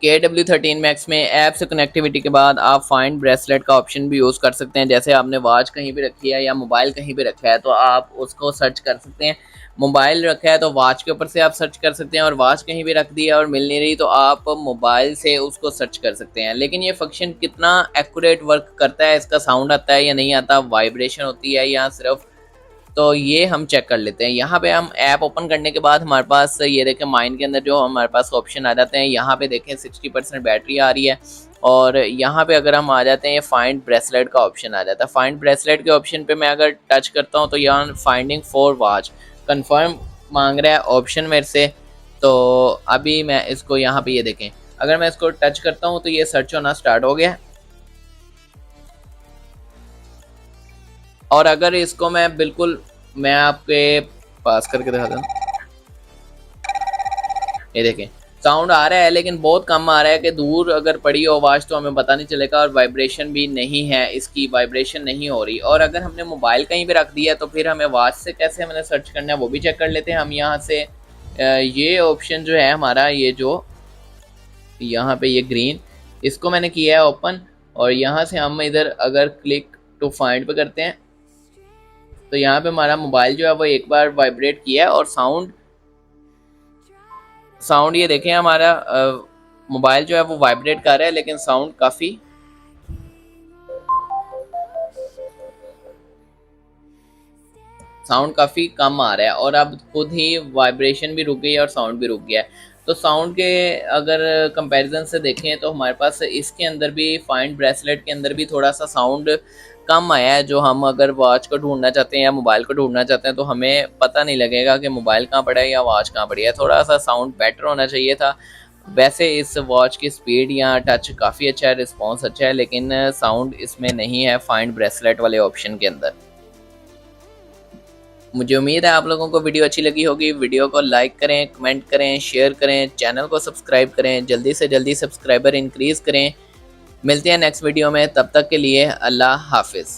KW13 Max में app से connectivity के बाद आप फाइंड ब्रेसलेट का ऑप्शन भी यूज़ कर सकते हैं। जैसे आपने वॉच कहीं भी रखी है या मोबाइल कहीं भी रखा है तो आप उसको सर्च कर सकते हैं। मोबाइल रखा है तो वॉच के ऊपर से आप सर्च कर सकते हैं, और वॉच कहीं भी रख दी है और मिल नहीं रही तो आप मोबाइल से उसको सर्च कर सकते हैं। लेकिन ये फंक्शन कितना एक्यूरेट वर्क करता है, इसका साउंड आता है या नहीं आता, वाइब्रेशन होती है या सिर्फ, तो ये हम चेक कर लेते हैं। यहाँ पे हम ऐप ओपन करने के बाद हमारे पास ये देखें माइंड के अंदर जो हमारे पास ऑप्शन आ जाते हैं। यहाँ पे देखें 60% बैटरी आ रही है, और यहाँ पे अगर हम आ जाते हैं ये फाइंड ब्रेसलेट का ऑप्शन आ जाता है। फाइंड ब्रेसलेट के ऑप्शन पे मैं अगर टच करता हूँ तो यहाँ फाइंडिंग फॉर वॉच कंफर्म मांग रहा है ऑप्शन मेरे से। तो अभी मैं इसको यहाँ पे ये देखें, अगर मैं इसको टच करता हूँ तो ये सर्च होना स्टार्ट हो गया। और अगर इसको मैं आपके पास करके दिखा दूँ, ये देखें साउंड आ रहा है लेकिन बहुत कम आ रहा है कि दूर अगर पड़ी हो आवाज़ तो हमें पता नहीं चलेगा, और वाइब्रेशन भी नहीं है, इसकी वाइब्रेशन नहीं हो रही। और अगर हमने मोबाइल कहीं पे रख दिया तो फिर हमें आवाज़ से कैसे हमने सर्च करना है वो भी चेक कर लेते हैं हम यहाँ से। ये ऑप्शन जो है हमारा, ये जो यहाँ पे ये ग्रीन, इसको मैंने किया है ओपन, और यहाँ से हम इधर अगर क्लिक टू फाइंड पे करते हैं तो यहाँ पे हमारा मोबाइल जो है वो एक बार वाइब्रेट किया है, और साउंड ये देखें हमारा मोबाइल जो है वो वाइब्रेट कर रहा है, लेकिन साउंड काफ़ी कम आ रहा है, और अब खुद ही वाइब्रेशन भी रुक गई है और साउंड भी रुक गया है। तो साउंड के अगर कंपैरिजन से देखें तो हमारे पास इसके अंदर भी, फाइंड ब्रेसलेट के अंदर भी थोड़ा सा साउंड कम आया है। जो हम अगर वॉच को ढूंढना चाहते हैं या मोबाइल को ढूंढना चाहते हैं तो हमें पता नहीं लगेगा कि मोबाइल कहाँ पड़ा है या वॉच कहाँ पड़ी है। थोड़ा सा साउंड बेटर होना चाहिए था। वैसे इस वॉच की स्पीड या टच काफ़ी अच्छा है, रिस्पॉन्स अच्छा है, लेकिन साउंड इसमें नहीं है फाइंड ब्रेसलेट वाले ऑप्शन के अंदर। मुझे उम्मीद है आप लोगों को वीडियो अच्छी लगी होगी। वीडियो को लाइक करें, कमेंट करें, शेयर करें, चैनल को सब्सक्राइब करें, जल्दी से जल्दी सब्सक्राइबर इंक्रीज़ करें। मिलते हैं नेक्स्ट वीडियो में, तब तक के लिए अल्लाह हाफिज़।